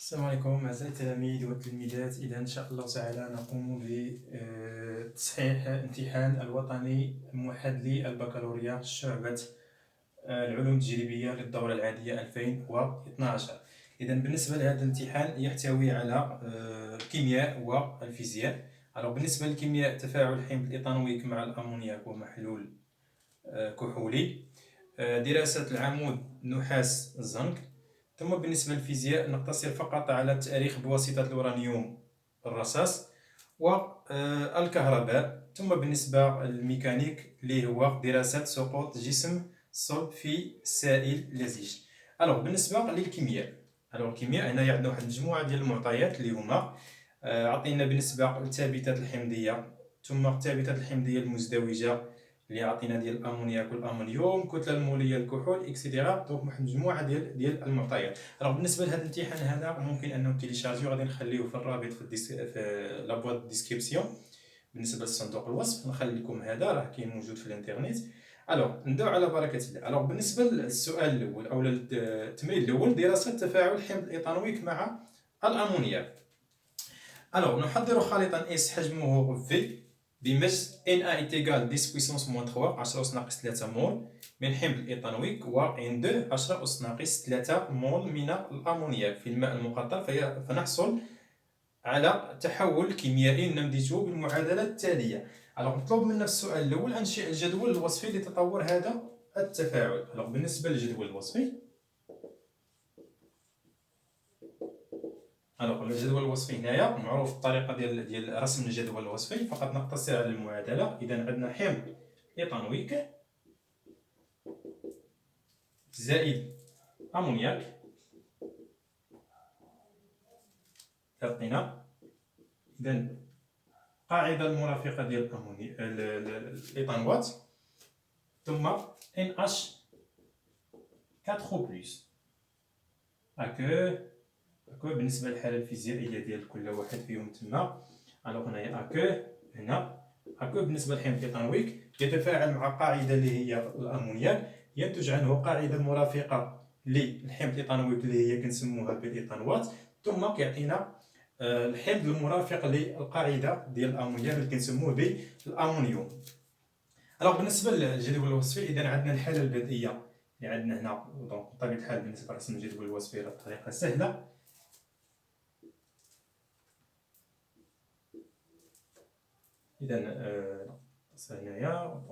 السلام عليكم أعزائي التلاميذ والتلميذات. إذا إن شاء الله تعالى نقوم بتصحيح امتحان الوطني الموحد للبكالوريا شعبة العلوم التجريبية للدورة العادية 2012. إذا بالنسبة لهذا الامتحان يحتوي على الكيمياء والفيزياء. بالنسبة للكيمياء تفاعل حمض الإيثانويك مع الأمونياك ومحلول كحولي، دراسة العمود نحاس الزنك. ثم بالنسبة للفيزياء نقتصر فقط على التاريخ بواسطة الأورانيوم الرصاص والكهرباء. ثم بالنسبة للميكانيك اللي هو دراسة سقوط جسم صلب في سائل لزج. بالنسبة للكيمياء، الكيمياء هنا عندنا واحد المجموعة ديال المعطيات اللي هما عطينا بالنسبة للثابتات الحمضية، ثم الثابتات الحمضية المزدوجة اللي عطينا ديال الامونياك والامونيوم، الكتله الموليه للكحول اكسيتيرا. دونك واحد المجموعه ديال المعطيات. بالنسبه لهذا الامتحان هذا ممكن انه تيليشارجيو، غادي نخليوه في الرابط في لابواط ديسكريبسيون. بالنسبه لصندوق الوصف نخلي لكم هذا، راه كاين موجود في الانترنت. نبداو على بركه الله. بالنسبه للسؤال الاول او التمرين الاول، دراسه تفاعل حمض الايثانويك مع الامونياك. نحضر خليطا اس حجمه في بمزج Na est égal 10 puissance moins 3 10 أس ناقص 3 مول من حمض الإيثانويك و N2 10 أس ناقص 3 مول من الأمونياك في الماء المقطر، فنحصل على تحول كيميائي نمدجه بالمعادلة التالية. مطلوب منا في السؤال الأول أنشئ الجدول الوصفي لتطور هذا التفاعل. بالنسبة للجدول الوصفي، الجدول الوصفي هنايا معروف الطريقه ديال رسم الجدول الوصفي، فقط نقتصر على المعادله. اذا عندنا حمض ايثانويك زائد امونياك تعطينا اذا قاعده المرافقه ديال الايثانوات، ثم NH4+ بالنسبه للحاله الفيزيائيه ديال كل واحد فيهم تما. هنايا هنا بالنسبه للحمض الايثانويك يتفاعل مع قاعده اللي هي الامونياك، ينتج عنه قاعده مرافقه للحمض الايثانويك اللي هي كنسموها بالايثانوات، ثم كيعطينا الحمض المرافق للقاعده ديال الامونياك اللي كنسموه بالامونيوم. بالنسبه للجدول الوصفي، اذا عندنا الحاله البدئيه اللي عندنا هنا. دونك بطبيعه الحال بالنسبه لرسم الجدول الوصفي راه الطريقه سهله. إذا هنايا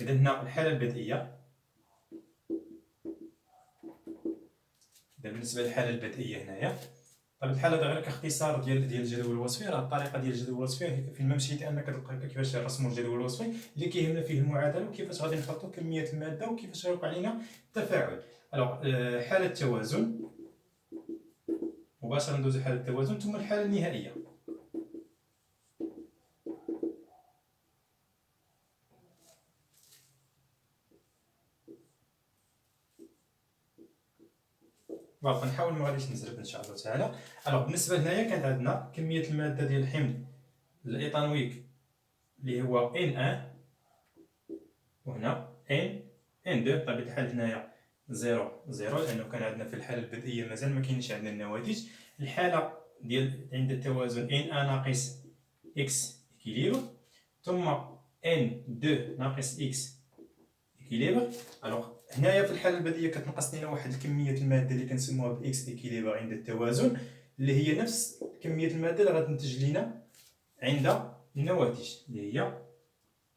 هنا الحالة البدئية. بالنسبة للحالة البدئية هنايا بطبيعة الحال هذا غير كاختصار ديال الجدول الوصفي. راه الطريقة ديال الجدول الوصفي فين ما مشيتي انك تلقى كيفاش نرسموا الجدول الوصفي اللي كيهمنا فيه المعادلة وكيفاش غادي نحطوا كمية المادة وكيفاش غيوقع لينا التفاعل. حالة التوازن مباشرة ندوزو حالة التوازن، ثم الحالة النهائية. غنحاول ما غاديش نزرب ان شاء الله تعالى. بالنسبه لهنايا كانت عندنا كميه الماده ديال الحمض الايثانويك اللي هو N1، وهنا N2. بطبيعه الحال هنايا 0 لانه كان عندنا في الحاله البدئيه مازال ما كاينش عندنا النواتج. الحاله ديال عند التوازن N1 ناقص X إكيليبر، ثم N2 ناقص X إكيليبر. هنايا في الحاله البدئيه كتنقص لنا واحد الكميه الماده اللي كنسموها باكس اكيليبر عند التوازن، اللي هي نفس كميه الماده اللي غتنتج لنا عند النواتج اللي هي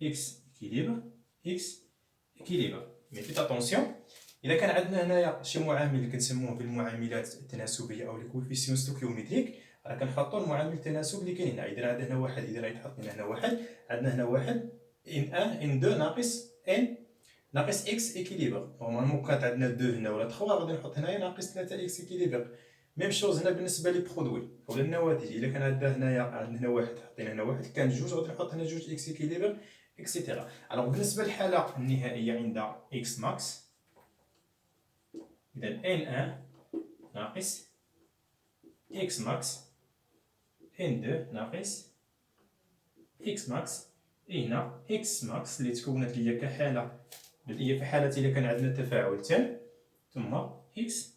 اكس اكيليبر. مي فيت اتونسيون، اذا كان عندنا هنايا شي معامل اللي كنسموه بالمعاملات التناسبيه او لي كوفيسيون ستوكيومتريك، راه كنحطوا المعامل التناسب اللي كاين هنا. اذا عندنا هنا واحد، اذا غيتحط لنا هنا واحد، عندنا هنا واحد N1 N2 ناقص N ناقص اكس اكيليبر. نورمالمون كانت عندنا 2 هنا ولا 3، غادي نحط هنايا ناقص 3 اكس اكيليبر. ميم شوز هنا بالنسبه لي برودوي ولا النواتج. الا كان عندنا هنايا هنا واحد، حطينا هنا واحد، كان جوج، غادي نحط هنا جوج اكس اكيليبر اكسيتيرا. بالنسبه للحاله النهائيه عند اكس ماكس، اذا N1 ناقص اكس ماكس N2 ناقص اكس ماكس. هنا اكس ماكس اللي تكونت ليا كحاله بدئيه في حالة إلا كان عندنا تفاعل تام، ثم إكس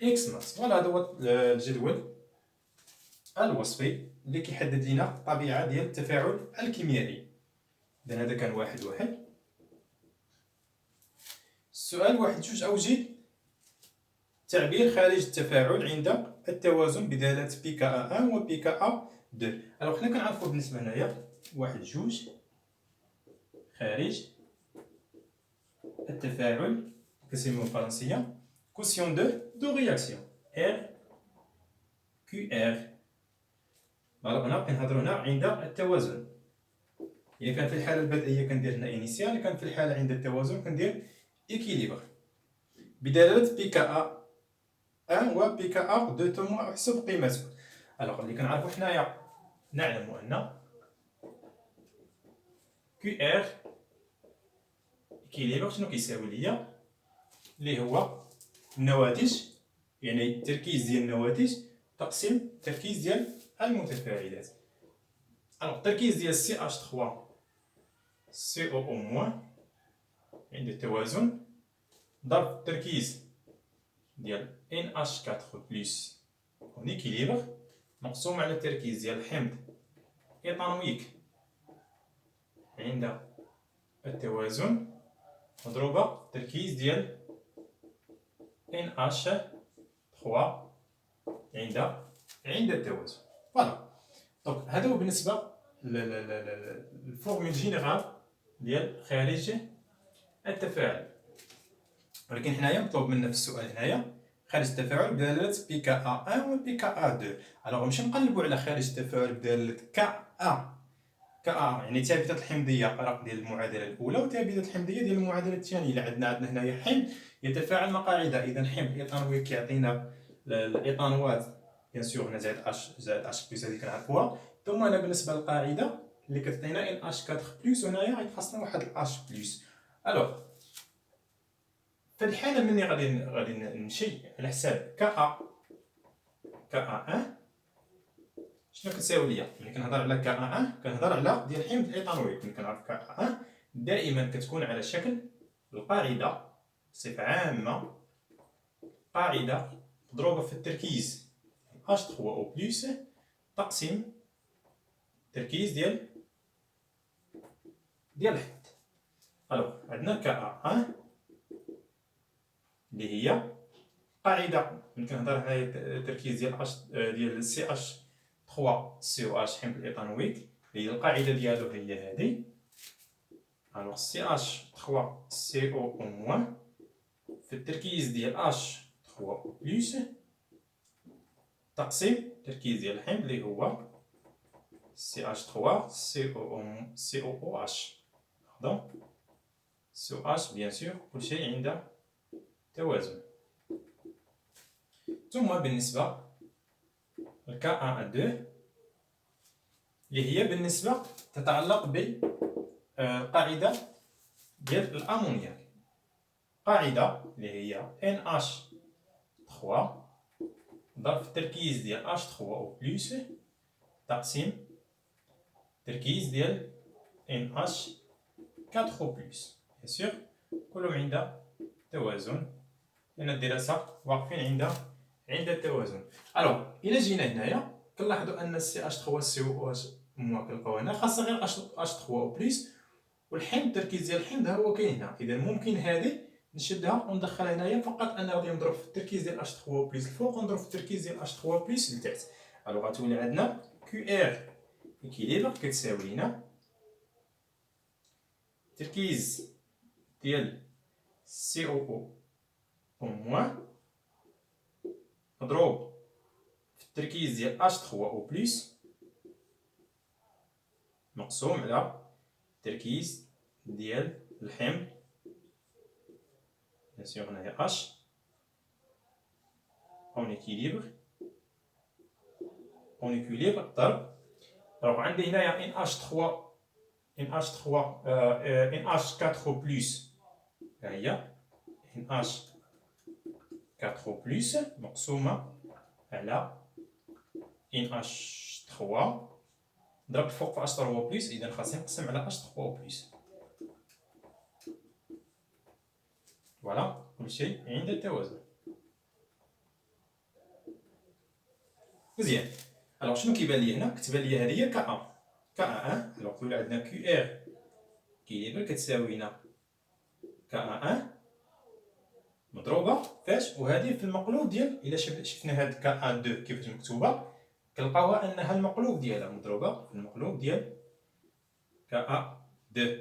ماكس. فوالا هذا هو الجدول الوصفي اللي كيحدد لنا الطبيعة ديال التفاعل الكيميائي. إذن هذا كان 1. السؤال 1 أوجد تعبير خارج التفاعل عند التوازن بدالة بكا 1 و بكا 2. ألوغ حنا كنعرفو بالنسبة هنايا 1 خارج التفاعل كنسميوه بالفرنسية كوسيون دو رياكسيون R QR. فوالا هنا كنهضرو هنا عند التوازن. إلا كان في الحالة البدئية كندير هنا إنيسيال، كان في الحالة عند التوازن كندير إكيليبر بدلالة بكا 1 و بكا 2 ثم أحسب قيمته. ألوغ اللي كنعرفو حنايا نعلم أن QR إكيليبر شنو كيساوي ليا؟ اللي هو النواتج، يعني التركيز ديال النواتج تقسيم التركيز ديال المتفاعلات. ألوغ التركيز ديال CH3 COO- عند التوازن ضرب التركيز ديال NH4 بلس اون إكيليبر مقسوم على التركيز ديال الحمض إيطانويك عند التوازن مضروبة التركيز ديال NH3 عند التوازن. فوالا دونك هذا هو بالنسبة للفورمول جينيرال ديال خارج التفاعل. ولكن حنايا مطلوب منا في السؤال هنايا خارج التفاعل بدالة بكا 1 و بكا 2. الوغ نمشيو نقلبو على خارج التفاعل بدالة كا يعني ثابتة الحمضية رقم ديال المعادلة الأولى وثابتة الحمضية ديال المعادلة الثانية. إلا عندنا هنايا حمض يتفاعل مع قاعدة، إذا حمض إيطانوي كيعطينا الإيطانوات بيان سور هنا زائد اش بلس هذه كنعرفوها، ثم هنا بالنسبة للقاعدة اللي كتعطينا NH4 بلس وهنايا غيتخاصنا واحد اش بلس. الوغ في الحالة مني غادي نمشي على حساب كا 1 شنو كتساوي ليا؟ ملي كنهضر على كا 1 كنهضر على ديال الحمض الإيطانويك. ملي كنعرف كا 1 دائما كتكون على شكل القاعدة بصفة عامة، قاعدة مضروبة في التركيز H3O بلس تقسيم التركيز ديال الحمض. الوغ عندنا كا 1 اللي هي قاعدة ملي كنهضر هنايا التركيز ديال CH3 COH حمض الإيطانويك اللي هي القاعدة ديالو هي هذه. الوغ CH3 CO- في التركيز ديال H3O بلس تقسيم التركيز ديال الحمض اللي هو CH3 COOH. دونك COH بيان سور كلشي عند توازن. ثم بالنسبة لكا 1 2 اللي هي بالنسبة تتعلق بالقاعدة ديال الأمونياك، قاعدة اللي هي NH3 ضرب التركيز ديال H3O بلس تقسيم التركيز ديال NH4 بلس. بيان سور كلهم عند توازن لأن الدراسة واقفين عند التوازن. الوغ إلا جينا هنايا كنلاحظوا أن CH3 COOH كنلقاو هنا خاصة غير H3O بلس والحمض التركيز ديال الحمض ها هو كاين هنا. إذا ممكن هذه نشدها وندخلها هنايا فقط أنا غادي نضرب في التركيز ديال H3O بلس الفوق ونضرب في التركيز ديال H3 بلس لتحت. الوغ غتولي عندنا QR إكيليبر كتساوي لينا التركيز ديال COO مضروب في التركيز ديال H3O بلس مقسوم على التركيز ديال الحمض بيان سور هنايا H اون إكيليبر ضرب. دونك عندي هنايا NH4 بلس ها هي NH4 بلس مقسومة على NH3 ضرب الفوق في H3O بلس، إذا خاصني نقسم على H3O بلس. فوالا كل شيء عند التوازن. مزيان. الوغ شنو كيبان لي هنا؟ كتبان لي هذه هي كا ان. الوغ تولي عندنا كيو ار كيليبر كتساوي هنا كا ان مضروبه فاش؟ وهذه في المقلوب ديال، الا شفنا هاد كا ان دو كيفاش مكتوبه كنلقاوها انها المقلوب ديالها مضروبه في المقلوب ديال كا دو.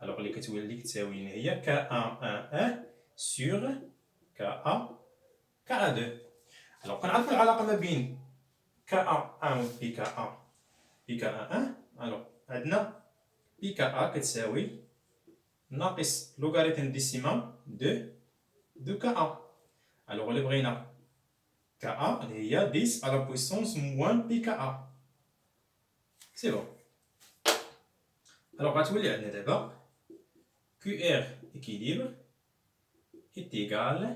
الوغ اللي كتولي كتساوي هي كا ان سور كا دو. الوغ كنعرفو العلاقه ما بين كا ان و بي كا ان. الوغ عندنا بي كا كتساوي ناقص لوغاريتم ديسيمال دو كا ان. الوغ اللي بغينا كا اللي هي 10 على بويسونس موان بي كا. سي بون. الوغ غتولي عندنا دابا كيو ار équilibre est égal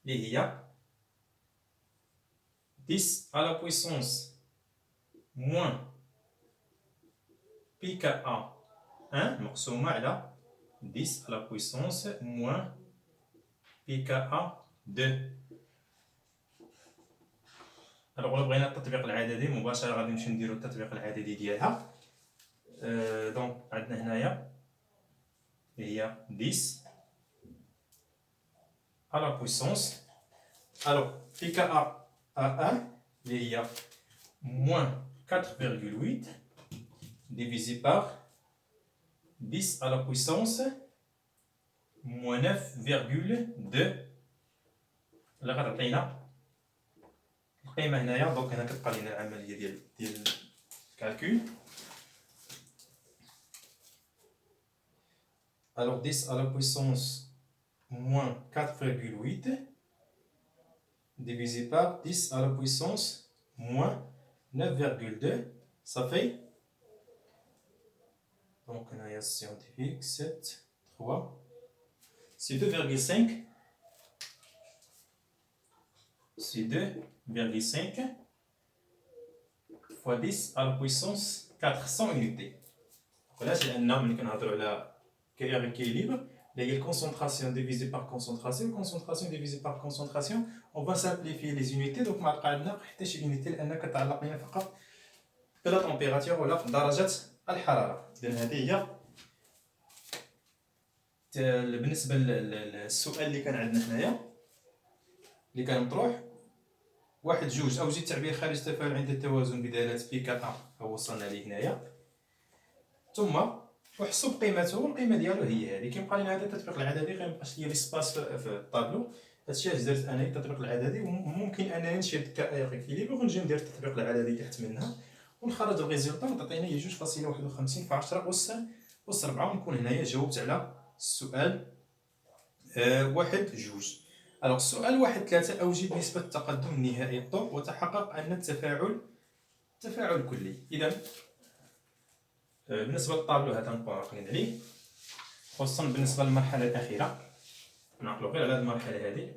اللي هي 10 à la puissance moins pi ka 1 مقسومة على 10 à la puissance moins pi ka 2. الوغ إلا بغينا التطبيق العددي مباشرة غادي نمشيو نديرو التطبيق العددي ديالها. دونك عندنا هنايا اللي هي 10 à la puissance. Alors pi ka A1 اللي هي moins 4,8 divisé par 10 à la puissance moins 9,2 اللي غتعطينا القيمة هنايا. دونك هنا كتبقى لينا العملية ديال الكالكول. Alors 10 à la puissance moins 4,8 divisé par 10 à la puissance moins 9,2, ça fait, donc on a scientifique 7, 3, c'est 2,5, c'est 2,5 fois 10 à la puissance 400 unités. Voilà, c'est un nombre qu'on a trouvé là, qui est avec équilibre. Il y a concentration divisée par concentration, concentration divisée par concentration. On va simplifier les unités. Donc, ما بقى لنا حتى شي unité لأن كتعلق لنا فقط بلا température ولا درجة الحرارة. إذن هذه هي بالنسبة للسؤال اللي كان عندنا هنايا اللي كان مطروح. واحد جوج أوجد تعبير خارج التفاعل عند التوازن بدالة بي كا أو وصلنا ليه هنايا. ثم وحسب قيمته والقيمه ديالو هي هذه. كيبقى لنا هذا التطبيق العددي غيمبقاش ليا ليسباس في الطابلو. هادشي علاش درت انا التطبيق العددي، وممكن انني نشد كا ايكيليبر ونجي ندير التطبيق العددي تحت منها ونخرج الريزلطا وتعطينا هي 2.51 في 10 أس 4 ونكون هنايا جاوبت على السؤال واحد جوج. الوغ السؤال واحد 3 اوجد نسبة التقدم النهائي الضوء وتحقق ان التفاعل كلي. اذا بالنسبة للطابلو هذا نبقاو عاقلين عليه، خصوصا بالنسبة للمرحلة الأخيرة نعقلو غير على هاد المرحلة هادي.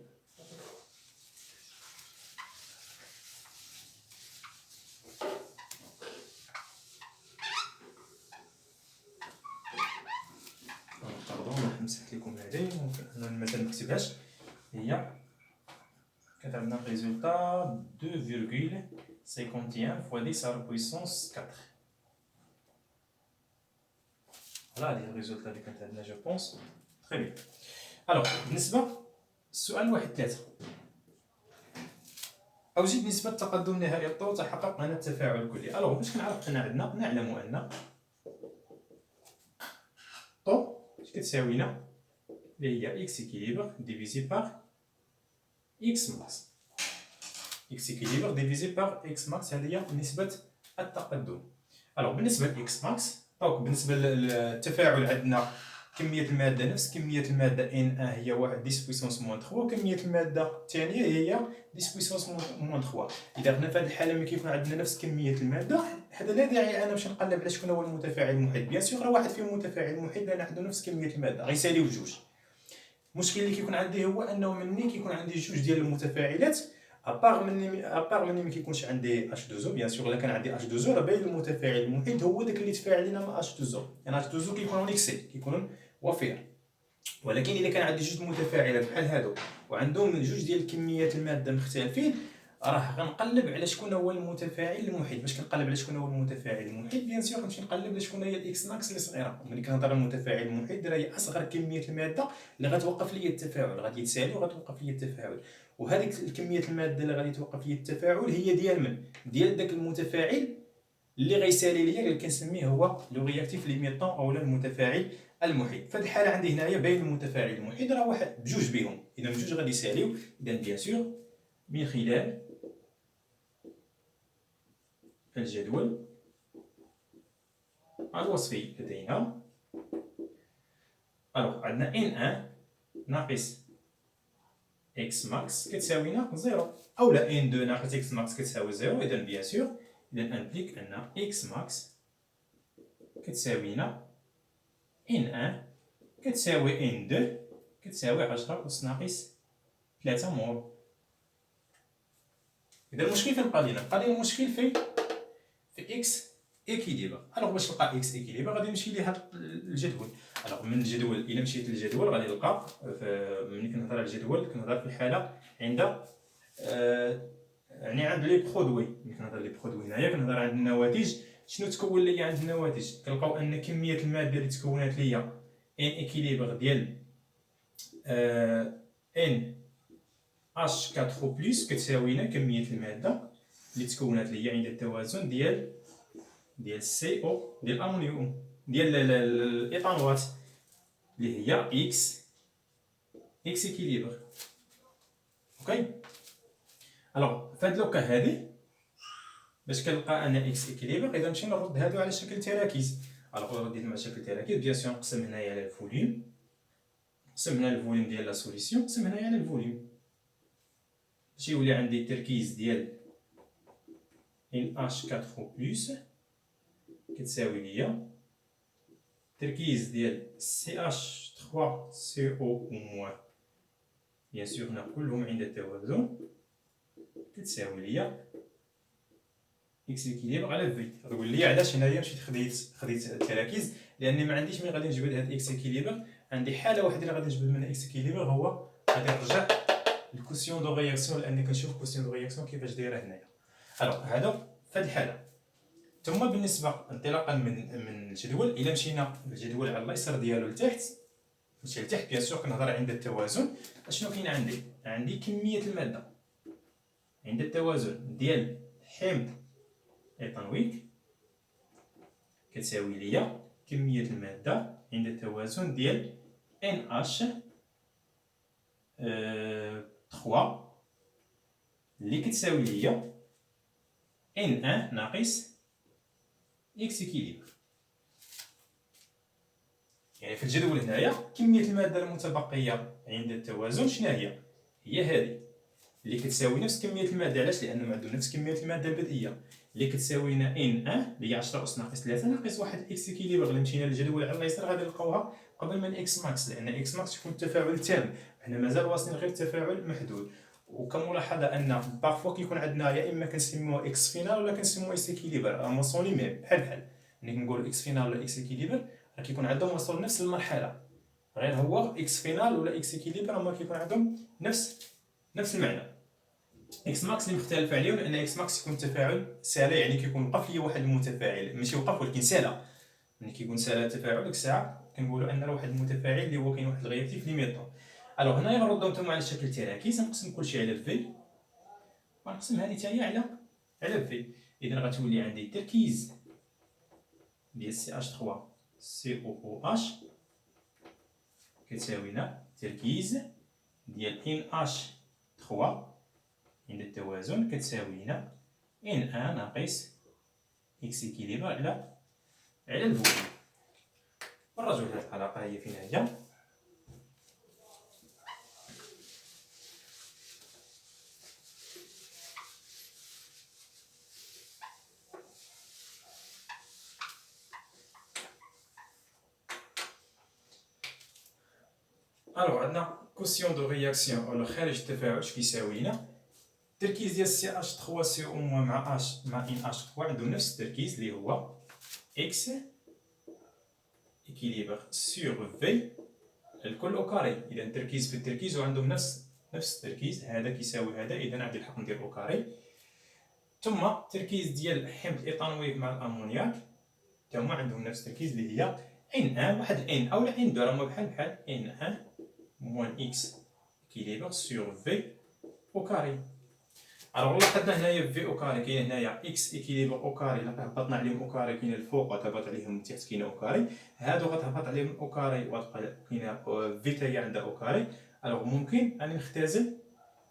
باردون مسحت لكم هادي، ممكن أنا مازال مكتبهاش. هي كانت عندنا ريزولتا 2,51 fois 10 à la puissance 4. Voilà les résultats اللي كانت عندنا جو بونس. تري بيان. الوغ بالنسبة للسؤال واحد 3 أوجد نسبة تقدم نهائي الضوء تحقق أن التفاعل الكلي. الوغ باش كنعرف أن عندنا نعلم أن الضوء اش كتساوينا اللي هي إكس إكيليبر ديفيزي باغ إكس ماكس. إكس إكيليبر ديفيزي باغ إكس ماكس هذه هي نسبة التقدم. الوغ بالنسبة لإكس ماكس دونك بالنسبة للتفاعل عندنا كمية المادة نفس كمية المادة N1 هي واحد 10 بويسونس موان 3 وكمية المادة الثانية هي 10 بويسونس موان 3. إذا حنا في هذه الحالة ملي كيكون عندنا نفس كمية المادة هذا لا داعي أنا باش نقلب على شكون هو المتفاعل المحيط. بيان سور راه واحد فيهم متفاعل محيط لأن عنده نفس كمية المادة غيساليو جوج. المشكل اللي كيكون عندي هو أنه مني كيكون عندي جوج ديال المتفاعلات ابار مني ما كيكونش عندي H2O. بيان سور الا كان عندي H2O راه باين المتفاعل المحيط هو داك اللي تفاعل لنا مع H2O. يعني H2O كيكونوا اكسي كيكونوا وفير. ولكن الا كان عندي جوج متفاعلات بحال هادو وعندهم جوج ديال كميات الماده مختلفين، راه غنقلب على شكون هو المتفاعل المحيط. باش كنقلب على شكون هو المتفاعل المحيط، بيان سور غنمشي نقلب على شكون هي الاكس ماكس اللي صغيره. ملي كنهضر على المتفاعل المحيط دابا هي اصغر كميه الماده اللي غتوقف لي التفاعل، غادي تسالي وغتوقف لي التفاعل. وهذيك الكميه الماده اللي غادي توقف لي التفاعل هي ديال من؟ ديال داك المتفاعل اللي غيسالي ليا، اللي كنسميه هو لو رياكتيف ليميتون او المتفاعل المحيط. فهاد الحاله عندي هنايا باين المتفاعل المحيط راه واحد بجوج بهم، اذا بجوج غادي يساليو. اذا بيان سور من خلال الجدول الوصفي لدينا، الوغ عندنا N1 ناقص X max كتساوينا زيرو، اولا N2 ناقص X max كتساوي زيرو. اذا بيان سور اذا امبليك ان X max كتساوينا N1 كتساوي N2 كتساوي 10 أس ناقص 3 مول. إذا المشكل فين بقى لينا؟ بقى لينا المشكل في إكس إكيليبر. ألوغ باش نلقى إكس إكيليبر غادي نمشي لهاد الجدول. ألوغ من الجدول إلا مشيت للجدول غادي نلقى ملي كنهضر على الجدول كنهضر في الحالة عند يعني عند لي برودوي. ملي كنهضر لي برودوي هنايا كنهضر عند النواتج. شنو تكون ليا عند النواتج؟ كنلقاو أن كمية المادة اللي تكونات ليا إن إكيليبر ديال ان اش 4 بلس كتساوينا كميه الماده اللي تكونات ليا عند التوازن ديال سي او ديال الامونيوم ديال الايثانوات اللي هي اكس اكيليبر. اوكي. الوغ فهاد لوكا هادي باش كنلقى ان اكس اكيليبر، اذا نمشي نرد هادو على شكل تراكيز. الوغ رديت مع شكل تراكيز، بيان سور نقسم هنايا على الفوليوم، نقسم هنا الفوليوم ديال لا سوليسيون، نقسم هنايا على الفوليوم باش يولي عندي التركيز ديال NH4 بلس كتساوي ليا التركيز ديال CH3CO موان، بيان سور هنا كلهم عند التوازن كتساوي ليا إكس إكيليبر على في. تقول لي علاش هنايا مشيت خديت التراكيز؟ لأني ما عنديش ملي غادي نجبد هاد إكس إكيليبر، عندي حالة واحدة اللي غادي نجبد منها إكس إكيليبر، هو غادي نرجع الكوسيون دو رياكسيون، لأني كنشوف كوسيون دو رياكسيون كيفاش دايرة هنايا. الوغ هذا في هاد الحالة. ثم بالنسبة انطلاقا من الجدول، إلا مشينا الجدول على اليسار ديالو لتحت، مشي لتحت بيان سور كنهضر عند التوازن. اشنو كاين عندي؟ عندي كمية المادة عند التوازن ديال حمض إيثانويك كتساوي ليا كمية المادة عند التوازن ديال NH 3 اللي كتساوي ليا N1 ناقص إكس إكيليبر. يعني في الجدول هنايا كمية المادة المتبقية عند التوازن شنو هي؟ هي هذه اللي كتساوي نفس كمية المادة. علاش؟ لأنهم عندهم نفس كمية المادة البدئية اللي كتساوينا N1 اللي هي 10 أس ناقص 3 ناقص 1 إكس إكيليبر. إلا مشينا للجدول على اليسار غادي نلقاوها قبل من إكس ماكس، لأن إكس ماكس يكون التفاعل تام، حنا مازال واصلين غير التفاعل محدود. وكملاحظة أن بارفوا كيكون عندنا يا إما كنسميوها إكس فينال ولا كنسميوها إكس إكيليبر، راهم وصلوا لي ميم بحال. ملي كنقولوا إكس فينال ولا إكس إكيليبر راه كيكون عندهم وصلوا لنفس المرحلة، غير هو إكس فينال ولا إكس إكيليبر هما كيكون عندهم نفس المعنى. إكس ماكس اللي مختلف عليهم لأن إكس ماكس يكون تفاعل سالي، يعني كيكون وقف لي واحد المتفاعل، ماشي وقف ولكن سالا. ملي كيكون سالا التفاعل ديك الساعة كنقولوا أن راه واحد المتفاعل اللي هو كاين واحد الرياكتيف ليميتون. الوغ هنايا غنردو نتوما على شكل تراكيز، نقسم كلشي على في ونقسم هذه حتى هي على في. إذا غتولي عندي التركيز ديال CH3COOH كتساوينا تركيز ديال NH3 عند التوازن كتساوينا N1 ناقص إكس إكيليبر على الفوليوم. ونرجعو لهاد العلاقة هي فين هي. الوغ عندنا كوسيون دو رياكسيون ولا خارج التفاعل اش كيساوينا التركيز ديال CH3CO مع NH3 عندهم نفس التركيز اللي هو إكس إكيليبر سور في الكل او كاري. اذا التركيز في التركيز وعندهم نفس التركيز، هذا كيساوي هذا، اذا عندي الحق ندير او كاري. ثم التركيز ديال حمض الايثانويك مع الامونياك تا هما عندهم نفس التركيز اللي هي ان ان، واحد ان اولا ان دو راهما بحال ان ان موان اكس كيليبر سور في او كاري. الوغ لاحظنا هنايا في او كاري كاين هنايا اكس اكيليبر او كاري، لا هبطنا عليهم او كاري كاين الفوق وتهبط عليهم تحت كاين او كاري، هادو غتهبط عليهم او كاري وتبقى كاينه في تا هي عندها او كاري. الوغ ممكن اني نختزل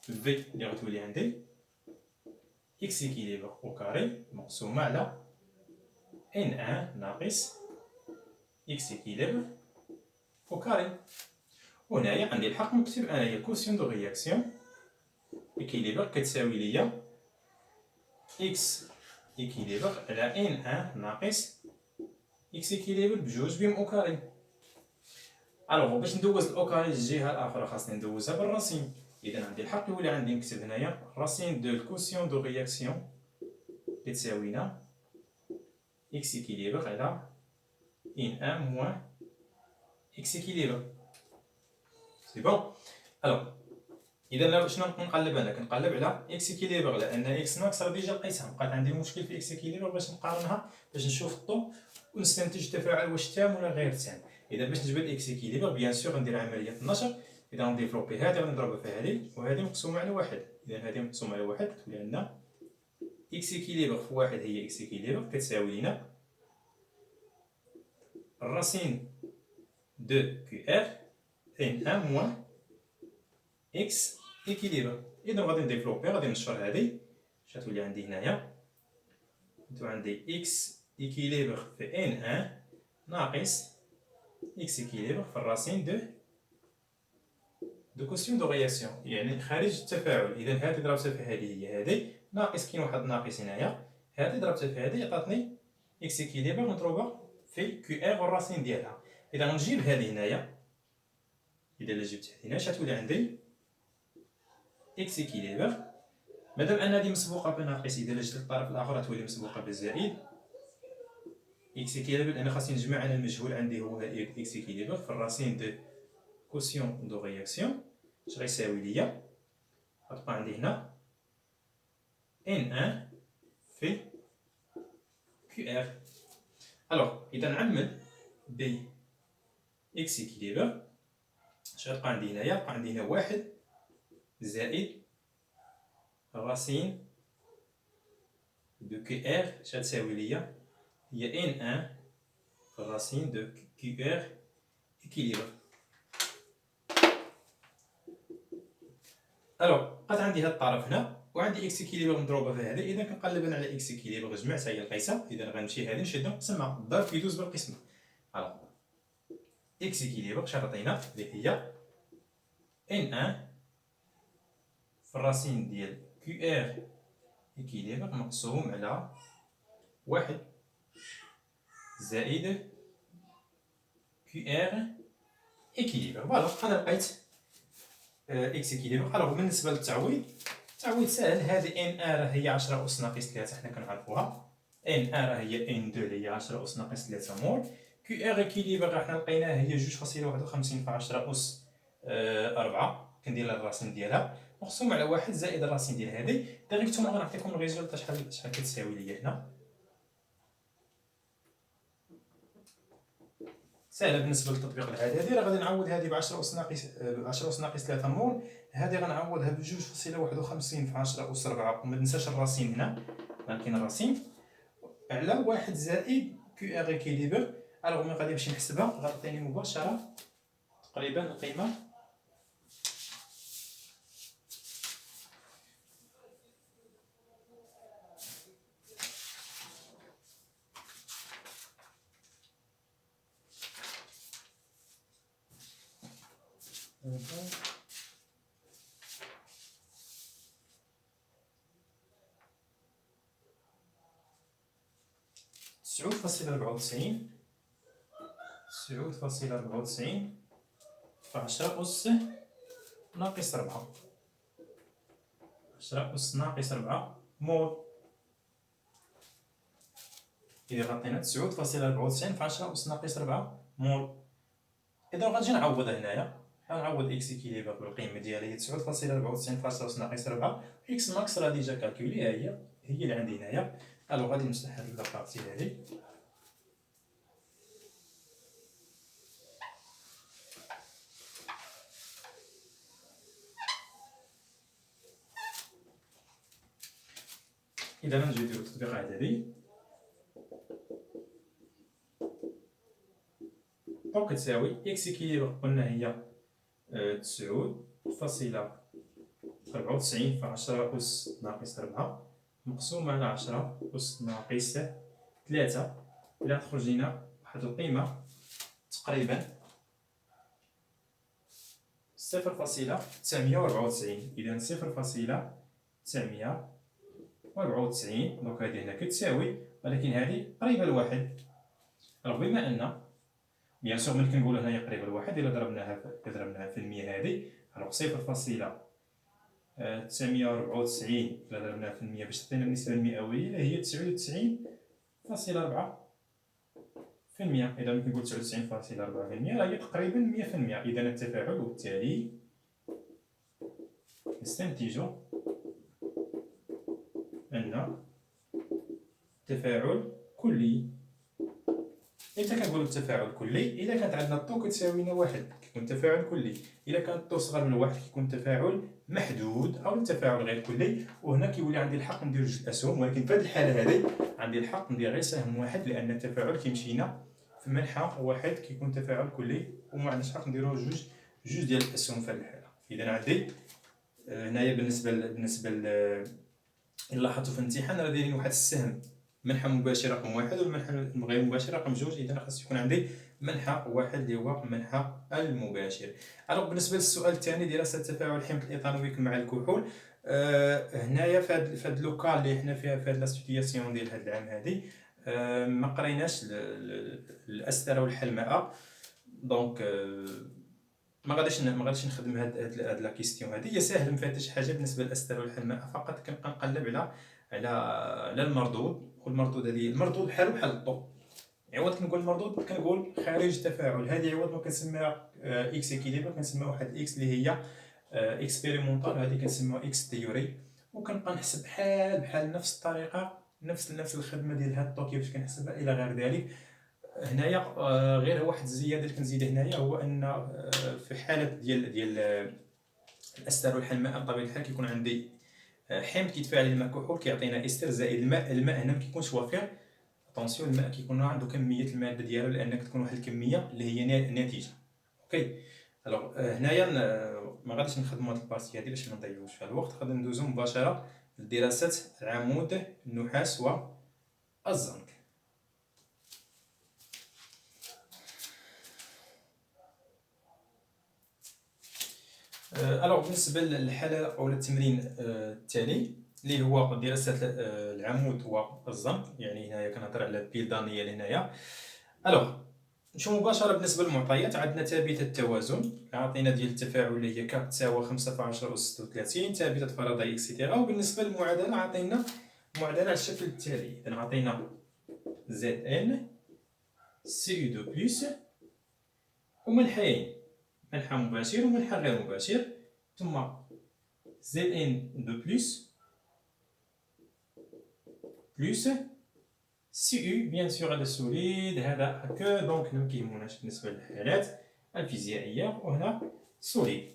في اللي غتولي عندي اكس اكيليبر او كاري مقسومه على ان ان ناقص اكس اكيليبر او كاري. وهنايا عندي الحق نكتب انايا كوسيون دو رياكسيون اكيليبر كتساوي ليا اكس اكيليبر على ان ان ناقص اكس اكيليبر بجوج بهم او كاري. الوغ باش ندوز الاو كاري للجهه الاخرى خاصني ندوزها بالراسين. اذا عندي الحق يولي عندي نكتب هنايا راسين دو الكوسيون دو رياكسيون كتساوينا اكس اكيليبر على ان ان موان اكس اكيليبر. سي بون. الوغ اذا شنو نقلب انا؟ كنقلب على اكس اكيليبر لان اكس ماكس راه ديجا لقيتها، بقات عندي مشكل في اكس اكيليبر باش نقارنها باش نشوف الضو ونستنتج التفاعل واش تام ولا غير تام. اذا باش نجبد اكس اكيليبر بيان سور غندير عمليه النشر. اذا غنديفلوبي هذه غنضربها في هذه وهذه مقسومه على واحد. اذا هذه مقسومه على واحد كتولي عندنا اكس اكيليبر في واحد هي اكس اكيليبر كتساوي لنا الراسين دو كيو ار ان ان موان اكس اكيليبر. اذا غادي نديفلوبي غادي نشر هذه اش غتولي عندي هنايا، غتولي عندي اكس اكيليبر في ان ان ناقص اكس اكيليبر في الراسين دو كوسيون دو رياكسيون يعني خارج التفاعل. اذا هذه ضربتها في هذه هي هذه ناقص كاين واحد ناقص هنايا، هذه ضربتها في هذه عطاتني اكس اكيليبر مضروبه في كيو ار والراسين ديالها. اذا غنجيب هذه هنايا، اذا جبت هذه هنا اش غتولي عندي اكس اكيليبر مادام ان هذه مسبوقه بناقص، اذا جيت للطرف الاخر غتولي مسبوقه بزائد اكس اكيليبر لان خاصني نجمع انا المجهول عندي هو اكس اكيليبر في الراسين دو كوسيون دو رياكسيون اش غيساوي ليا، غتبقى عندي هنا ان ان في كيو ار. الوغ اذا نعمل ب اكس اكيليبر اش غتبقى عندي هنايا؟ بقى عندي هنا واحد زائد الراسين دو كيو ار اش غتساوي ليا هي ان ان في الراسين دو كيو ار اكيليبر. الوغ بقات عندي هاد الطرف هنا وعندي اكس اكيليبر مضروبه في هذا. اذا كنقلب انا على اكس اكيليبر جمعتها هي لقيتها. اذا غنمشي هذه نشدو نقسمها، الضرب كيدوز بالقسمه. الوغ اكس اكيليبر اش عطينا اللي هي ان ان في الراسين ديال كيو ار اكيليبر مقسوم على واحد زائد كيو ار اكيليبر. فوالا انا لقيت اكس اكيليبر. الوغ بالنسبه للتعويض، التعويض سهل. هذه ان ار هي 10 اس ناقص 3 حنا كنعرفوها، ان ار هي ان 2 هي 10 اس ناقص 3 مول. كيو ار اكيليبر حنا لقيناها هي 2.51 في 10 اس 4 كندير لها الراسين ديالها مقسوم على واحد زائد الراسين ديال هذه. ديريكتومون غنعطيكم الريزولت شحال كتساوي ليا هنا. سهله بالنسبه للتطبيق العادي. هذه راه غادي نعوض هذه ب 10 اس ناقص 10 اس ناقص 3 مول، هذه غنعوضها ب 2.51 في 10 اس 4 وما ننساش الراسين هنا كاين الراسين على واحد زائد كيو ار اكيليبر. الوغ ملي غادي نمشي نحسبها غتعطيني مباشره تقريبا القيمه تسعود فاصلة 94 في 10 أس ناقص 4 10 أس ناقص 4 مول. إذا غطينا 9.94 في 10 أس ناقص 4 مول. اذا غنجي نعوض هنايا، غنعوض اكس اكيليبر بالقيمه ديالها هي 9.94 فاصلة ناقص 4. اكس ماكس راه ديجا كالكولي، هي اللي عندي هنايا. الوغ غادي نمسح هاد لابارتي هادي. اذا غنجيو نديرو التطبيقات هادي، دونك كتساوي اكس اكيليبر قلنا هي 9.94 في 10 أس ناقص 4 مقسومة على 10 أس ناقص 3. إلا تخرج لينا واحد القيمة تقريبا 0.994. إذا 0.994 دونك هادي هنا كتساوي، ولكن هادي قريبة لواحد. ألوغ بما أن بيان سور ملي كنقولو هنايا قريبة لواحد، إلا ضربناها في المية هادي، ألوغ 0.994 إلا ضربناها في المية باش تعطينا النسبة المئوية هي 99.4%. إذا ملي كنقول 99.4% راه هي تقريبا 100%. إذا التفاعل، وبالتالي نستنتج أن تفاعل كلي. إمتى كنقولو التفاعل كلي؟ إلا كانت عندنا الطو كتساوي لنا واحد كيكون تفاعل كلي، إلا كان الطو صغر من واحد كيكون تفاعل محدود أو التفاعل غير كلي. وهنا كيولي عندي الحق ندير جوج أسهم، ولكن في هذه الحالة هذه عندي الحق ندير غير سهم واحد، لأن التفاعل كيمشينا في منحى واحد كيكون تفاعل كلي، وما عندناش حق نديرو جوج ديال الأسهم في هذه الحالة. إذا عندي هنايا بالنسبة إلا لاحظتوا في الامتحان راه دايرين واحد السهم منحى مباشر رقم واحد والمنحى غير مباشر رقم جوج. إذا خاص يكون عندي منحى واحد اللي هو منحى المباشر. الوغ بالنسبة للسؤال الثاني، دراسة تفاعل حمض الإيثانويك مع الكحول، هنايا في هاد لوكال اللي حنا فيها في هاد لاستودياسيون ديال هاد العام هادي، ما قريناش الأسترة والحلماء. دونك ما غاديش نخدم هاد لا كيستيون هادي. هي ساهل مفاتش حاجه بالنسبه للاستر والحلماء، فقط كنبقى نقلب على المردود. والمردود هادي المردود بحال الضوء، عوض كنقول المردود كنقول خارج التفاعل. هادي عوض ما كنسميها اكس اكيليبر كنسميها واحد الاكس اللي هي اكسبيريمونطال، هادي كنسميوها اكس تيوري. وكنبقى نحسب بحال نفس الطريقه، نفس الخدمه ديال هاد الطو كيفاش كنحسبها الى غير ذلك. هنايا غير واحد الزياده اللي كنزيدها هنايا، هو ان في حاله ديال الاستر والحلماء بطبيعه الحال كيكون عندي حمض كيتفاعل الماء كحول كيعطينا استر زائد الماء هنا ما كيكونش وفير. اتونسيون، الماء كيكون عنده كميه الماده ديالو، لان كتكون واحد الكميه اللي هي ناتجه. اوكي. الوغ هنايا ما غاديش نخدموا هاد البارتي هادي باش ما نضيعوش فيها الوقت، غادي ندوزو مباشره لدراسه العمود النحاس والزنك. الوغ بالنسبه للحاله او التمرين التالي اللي هو دراسه العمود والزنك، يعني هنايا كنهضر على البيلدانيه لهنايا. الوغ نمشيو مباشره بالنسبه للمعطيات. عندنا ثابته التوازن عطينا ديال التفاعل اللي هي ك تساوي 5 في 10 أس 36، ثابته فاراداي اكسيتيرا. وبالنسبه للمعادله عطينا معادله على الشكل التالي. اذا عطينا زد ان سي يو دو بلس ومنحيين، منحى مباشر ومنحى غير مباشر، ثم زد ان دو بلس سي يو بيان سور هذا سوليد هذا هكا، دونك ما كيهموناش بالنسبه للحالات الفيزيائيه. وهنا سوليد.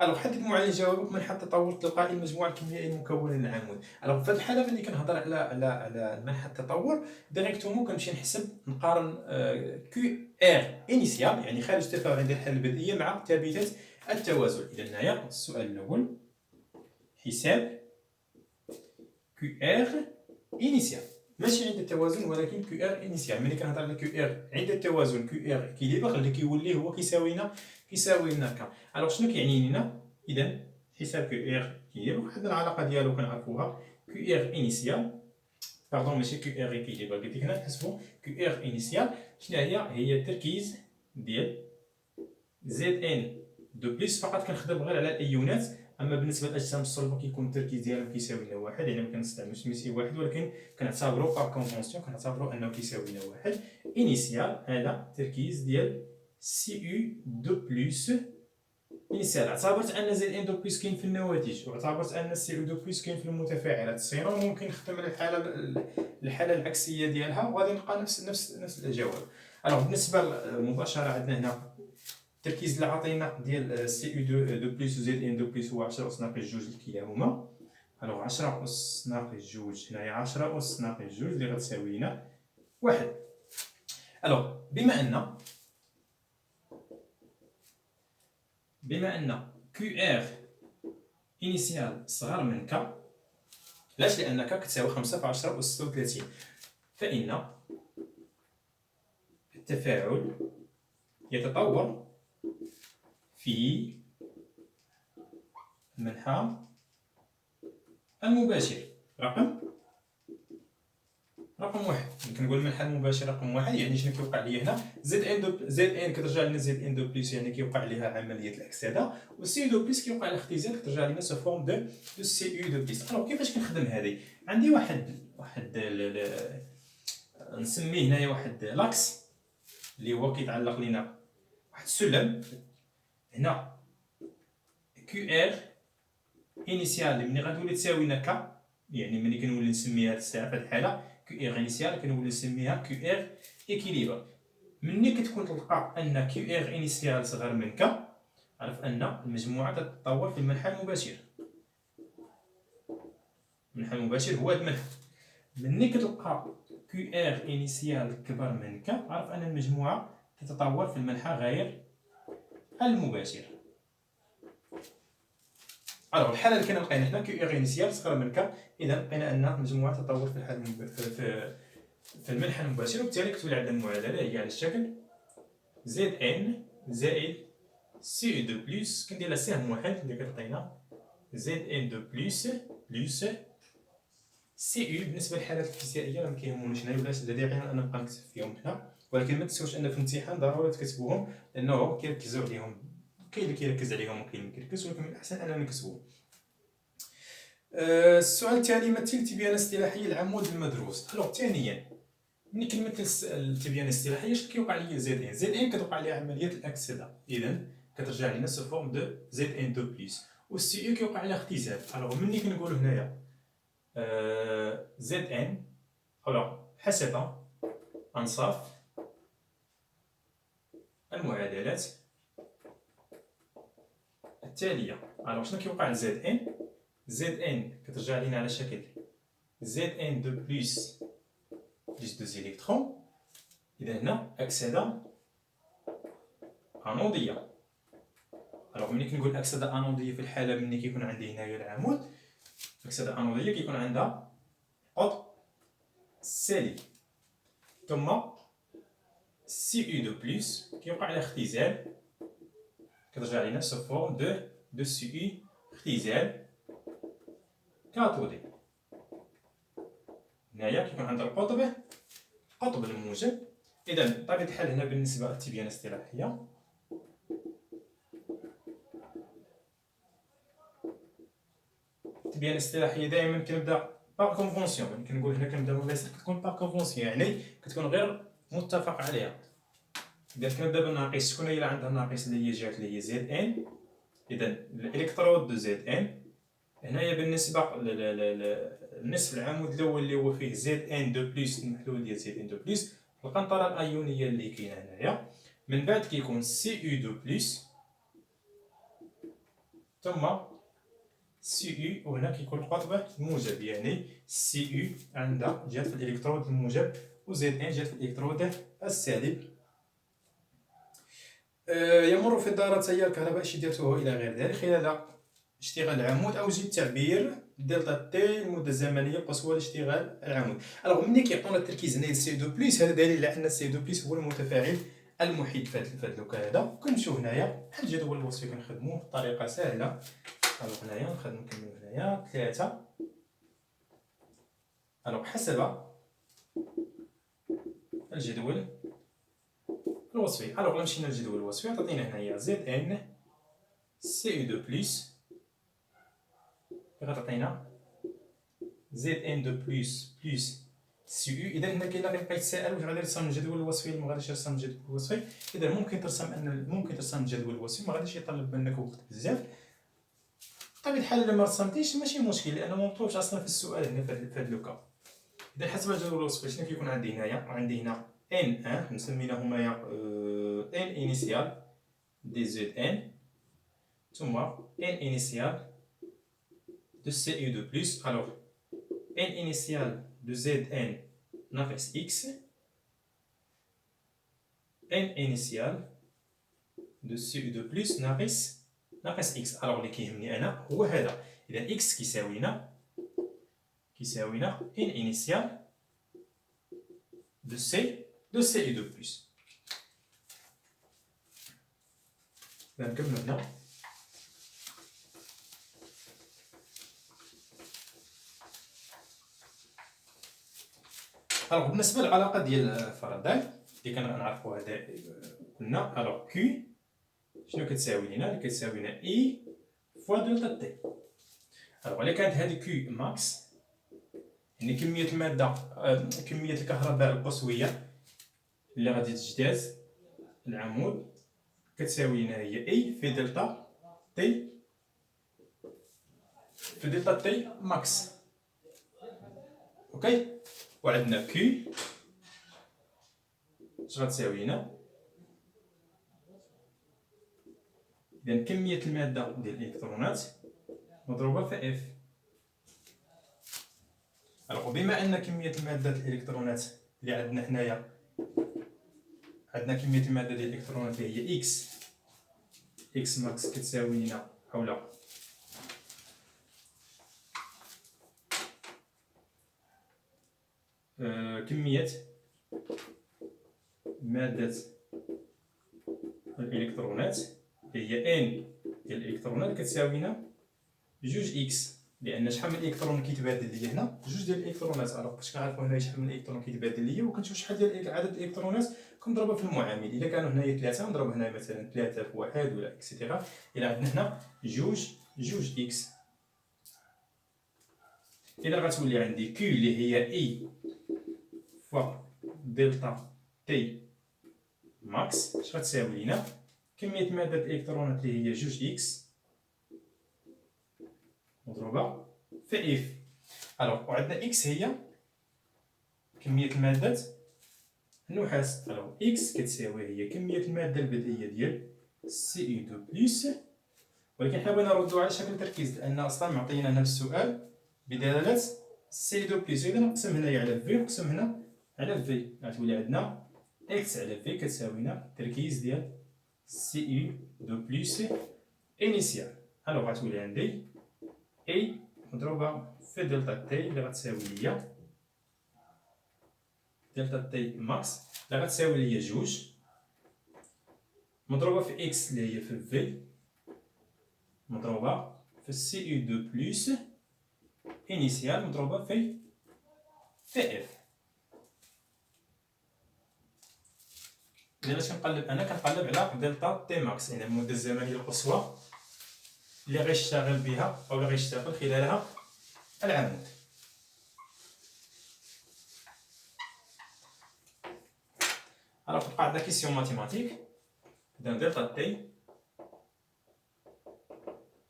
الوغ حدد معادله جوابك منحى التطور التلقائي المجموعه الكيميائيه المكونه للعمود. الوغ في هذه الحاله ملي كنهضر على منحى التطور ديريكتومون كنمشي نحسب نقارن كيو ار انيسيال يعني خارج التفاعل عند الحاله البدئيه مع ثابته التوازن. اذا هنايا السؤال الاول حساب كيو ار انيسيال، ماشي عند التوازن ولكن كيو ار انيسيال. ملي كنهضر على كيو ار عند التوازن كيو ار اكيليبر اللي كيولي هو كيساوي لنا ك. الوغ شنو كيعني لنا؟ اذا حساب كيو ار اكيليبر واحد العلاقه ديالو كنعرفوها، كيو ار انيسيال باردون ماشي كيو ار اكيليبر، قلت لك هنا نحسبو كيو ار انيسيال. شنو هي التركيز ديال زد ان دو بليس. فقط كنخدم غير على الايونات، اما بالنسبه للاجسام الصلبه كيكون التركيز ديالو كيساوي لنا واحد، يعني ما كنستعملوش ميسي واحد، ولكن كنعتبروا بار كونفونسيون كنعتبروا انه كيساوي لنا واحد. انيسيال هذا التركيز ديال CU2 إنيسيال. اعتبرت أن ZN2 كاين في النواتج، واعتبرت أن CU2 كاين في المتفاعلات، سينون ممكن نخدم الحالة العكسية ديالها وغادي نلقى نفس الجواب. ألوغ بالنسبة مباشرة عندنا هنا التركيز اللي عطينا ديال CU2 و ZN2 هو 10 أس ناقص 2 لكلاهما. ألوغ 10 أس ناقص 2 هنايا 10 أس ناقص 2 اللي غتساوي لنا 1. ألوغ بما أن QR إنيسيال صغر من K، علاش؟ لأن K كتساوي 5 في 10 أس 36، فإن التفاعل يتطور في المنحى المباشر. رقم 1. يمكن نقول المنحى المباشر رقم 1 يعني شنو كيوقع لي هنا؟ ZN كترجع لنا ZN2 يعني كيوقع ليها عملية الأكسدة، و CU2 كيوقع لها اختزال كترجع لنا سو فورم دو CU2. ألوغ كيفاش كنخدم هذه؟ عندي واحد نسميه هنايا واحد لاكس اللي هو كيتعلق لينا واحد السلم هنا. QR إنيسيال ملي غتولي تساوي لنا K، يعني ملي كنولي نسميها هاد الساعة في هاد الحالة QR إنيسيال كنولي نسميها QR إكيليبر. ملي كتكون تلقى أن QR إنيسيال صغر من K، عرف أن المجموعة تتطور في المنحى المباشر. المنحى المباشر هو هاد المنحى. ملي كتلقى QR إنيسيال كبر من K، عرف أن المجموعة تتطور في المنحى غير المباشر. الوغ الحالة اللي لقينا هنا QR إنيسيال صغر من K، إذا لقينا أن المجموعة تتطور في المنحى المباشر، وبالتالي كتولي عندنا المعادلة هي على الشكل ZN زائد CU2 بلس كندير لها سهم واحد اللي كتعطينا ZN2 بلس CU. بالنسبة للحالات الفيزيائية راه مكيهمونيش هنايا، ولا الذي يعنينا أن نبقى نكتب فيهم هنا، ولكن ما تنساوش أن في الامتحان ضروري تكتبوهم لأنه كيركزوا عليهم، كاين اللي كيركز عليهم وكاين اللي كيركز، ولكن من الأحسن أننا نكتبوهم. السؤال الثاني: مثل تبيان اصطلاحي العمود المدروس. الوغ ثانيا ملي كنمثل التبيان الاصطلاحي شنو كيوقع ليا؟ ZN كتوقع ليها عملية الأكسدة، إذا كترجع لنا سو فورم دو ZN2 بلس، و CU كيوقع لها اختزال. الوغ ملي كنقولو هنايا ZN الوغ حسب أنصاف المعادلات التالية. الوغ شنو كيوقع ل ZN كترجع لينا على شكل ZN2 بلس 2 إلكترون، إذا هنا أكسدة أنودية. الوغ ملي كنقول أكسدة أنودية في الحالة ملي كيكون عندي هنايا العمود، أكسدة أنودية كيكون عندها قطب سالب، ثم CU2 بلس كيوقع لها اختزال كترجع لينا سو فورم دو CU اختزال كاثودي. هنايا كيكون عندها القطب الموجب. إذا بطبيعة الحال هنا بالنسبة للتبيان الاصطلاحية دائما كنبدا باغ كونفونسيون. ملي كنقول هنا كنبدا من اليسار كتكون باغ كونفونسيون، يعني كتكون غير متفق عليها. إذا كنبدا بالناقص، شكون هي اللي عندها الناقص اللي هي جهة اللي هي ZN؟ إذا الإلكترود دو ZN هنايا بالنسبة للنصف العمود الأول اللي هو فيه ZN2 بلس، المحلول ديال ZN2 بلس، القنطرة الأيونية اللي كاينة هنايا، من بعد كيكون CU2 بلس ثم CU، وهنا كيكون القطب الموجب، يعني CU عندها جهة في الإلكترود الموجب و ZN جهة في الإلكترود السالب. يمر في الدارة تيار كهربائي شدته إلى غير ذلك خلال اشتغال العمود. أوجد التعبير دلتا تي المدة الزمنية القصوى لاشتغال العمود. الوغ ملي كيعطونا التركيز هنايا CU2 بلس، هذا دليل على أن CU2 بلس هو المتفاعل المحيط في هذا اللوكا هذا. كنمشيو هنايا بحال الجدول الوصفي كنخدموه بطريقة سهلة. الوغ هنايا نكملو هنايا 3. الوغ حسب الجدول الوصفي. الوغ مشينا للجدول الوصفي عطينا هنايا ZN CU2 بلس غتعطينا ZN2 بلس سي يو. اذا هنا كاين اللي غيبقى يتساءل واش غادي يرسم الجدول الوصفي ولا ما غاديش يرسم الجدول الوصفي. اذا ممكن ترسم الجدول الوصفي، ما غاديش يطلب منك وقت بزاف. بطبيعه الحال الا ما رسمتيش ماشي مشكل، لانه ما مطلوبش اصلا في السؤال هنا في هذا لوكا. اذا حسب الجدول الوصفي شنو كيكون عندي هنايا؟ عندي هنا ان ان نسميناه هنايا ان انيسيال دي زد ان، ثم ان انيسيال دو سي يو دو بلس. الوغ ان انيسيال دو زد ان ناقص اكس، ان انيسيال دو سي يو دو بلس ناقص اكس. الوغ اللي كيهمني انا هو هذا. اذا اكس كيساوينا ان انيسيال دو سي يو دو بلس. إذا كملنا. الوغ بالنسبه للعلاقه ديال فاراداي اللي كنعرفوها قلنا الوغ كيو شنو كتساوي لينا؟ اللي كتساوي لنا اي فوا دلتا تي. الوغ الا كانت هذه كيو ماكس، يعني كميه الماده كميه الكهرباء القصويه اللي غادي تجتاز العمود كتساوي لنا هي اي في دلتا تي ماكس. اوكي. وعندنا كيو اش غتساوي لنا؟ إذا كمية المادة ديال الإلكترونات مضروبة في اف. الوغ بما أن كمية المادة ديال الإلكترونات اللي عندنا هنايا، عندنا كمية المادة ديال الإلكترونات اللي هي اكس ماكس كتساوي لنا حول كمية مادة الإلكترونات اللي هي ان ديال الإلكترونات كتساوي لنا جوج اكس، لان شحال من الكترون كيتبادل ليا هنا؟ جوج ديال الالكترونات. الوغ باش كنعرفوا هنايا شحال من الالكترون كيتبادل ليا وكنشوف شحال ديال عدد الالكترونات كنضربها في المعامل. الا كانوا هنايا 3 نضرب هنا مثلا 3 في 1 ولا اكسيتيرا. الا عندنا هنا جوج اكس، اذا غتولي عندي كيو اللي هي اي فوا دلتا تي ماكس اش غتساوي لينا؟ كمية مادة الالكترونات اللي هي جوج اكس مضروبة في اف. الوغ وعندنا اكس هي كمية المادة النحاس. الوغ اكس كتساوي هي كمية المادة البدئية ديال سي يو دو بلس، ولكن حنا بغينا نردو على شكل تركيز لأن أصلا معطينا هنا في السؤال بدلالة سي يو دو بلس. إذا نقسم هنايا على في ونقسم هنا على في، غتولي عندنا اكس على في كتساوينا التركيز ديال سي يو دو بلس انيسيال. الوغ غتولي عندي اي مضروبة في دلتا تي اللي غتساوي ليا دلتا تي ماكس اللي غتساوي ليا جوج مضروبة في اكس اللي هي في في مضروبة في سي يو دو بلس انيسيال مضروبة في اف. إذا باش كنقلب أنا كنقلب على دلتا تي ماكس، يعني المدة الزمنية القصوى اللي غيشتغل بها أو اللي غيشتغل خلالها العمود. الوغ تبقى عندنا كيسيون ماتيماتيك. إذا دلتا تي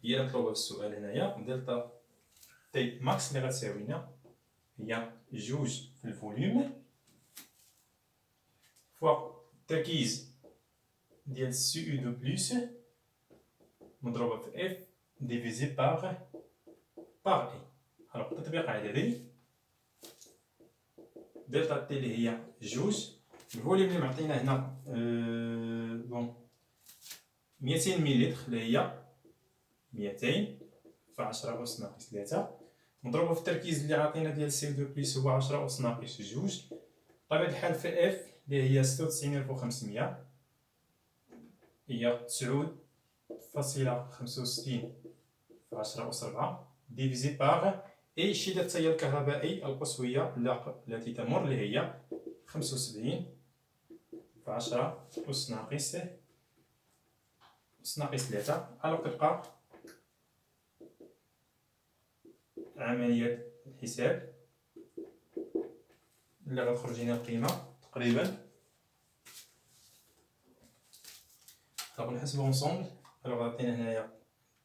هي مطلوبة في السؤال هنايا، دلتا تي ماكس اللي غتساوي لنا هي جوج في الفوليوم فوا التركيز ديال سي يو دو بلس مضروبة في اف ديفيزي باغ اي. الوغ تطبيق عددي دلتا تي اللي هي جوج، الفوليوم اللي معطينا هنا بون 200 مليلتر اللي هي 200 في 10 أس ناقص 3 مضروبة في التركيز اللي عاطينا ديال سي دو بلس هو 10 أس ناقص جوج. بطبيعة الحال في اف اللي هي 96500 هي 9.65 في 10 أس 4 ديفيزي باغ اي الشدة التيار الكهربائي القصوية التي تمر اللي هي 75 في 10 أس ناقص 3. الوغ تبقى عملية الحساب اللي غتخرج لينا القيمة تقريبا. نحسبو اونصومبل. غيعطينا هنايا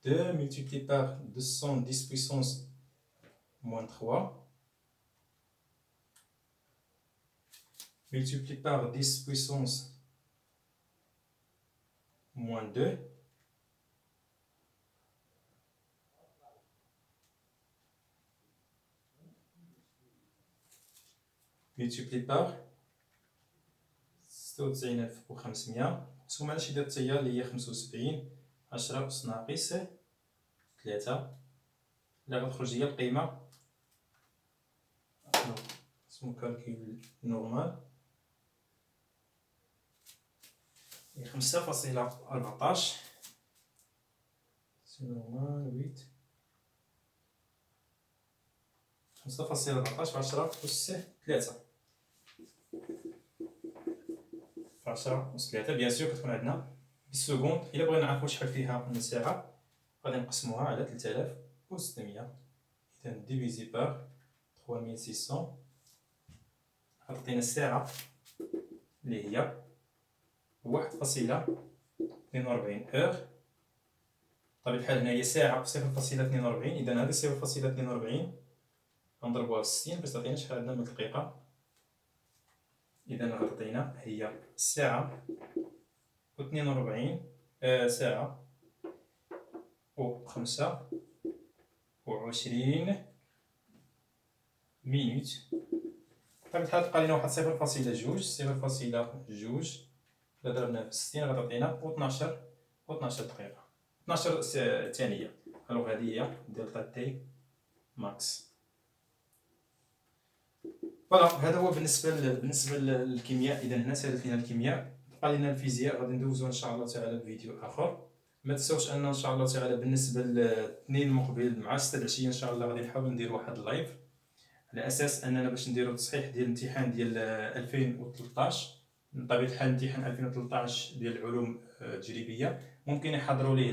2 multiplié par 210 puissance moins 3 multiplié par 10 puissance moins 2 multiplié par 96500 نقسمو على شي دات هي اللي هي 75. 10 أس ناقص 3 اللي غتخرج هي القيمة. نقسمو كالكول نورمال هي 5.14. سي نورمال 5.14 في 10 أس 3 في 10 أس 3. بيان سور كتكون عندنا بالسكوند. إلا بغينا نعرفو شحال فيها من ساعة غادي نقسموها على 3600. إذا ديفيزي بار 3600 غتعطينا الساعة اللي هي 1.42 اور. بطبيعة الحال هنا هي ساعة 0.42. إذا هذه 0.42 غنضربوها في 60 باش تعطينا شحال عندنا من دقيقة. إذا غتعطينا هي ساعة و 42 ساعة و 25 مينوت. بطبيعة الحال تبقى لينا واحد 0.2 إلا ضربناه في 60 غتعطينا و 12 دقيقة 12 ثانية. الوغ هادي هي دلتا تي ماكس. فوالا هذا هو بالنسبة للكيمياء. إذا هنا سالت لينا الكيمياء. بقى لينا الفيزياء غادي ندوزو إن شاء الله تعالى بفيديو آخر. ما تنساوش أن إن شاء الله تعالى بالنسبة للاثنين المقبل مع 6 العشية إن شاء الله غادي نحاول ندير واحد اللايف على أساس أننا باش نديرو تصحيح ديال الامتحان ديال 2013. بطبيعة الحال امتحان 2013 ديال العلوم التجريبية ممكن يحضروا ليه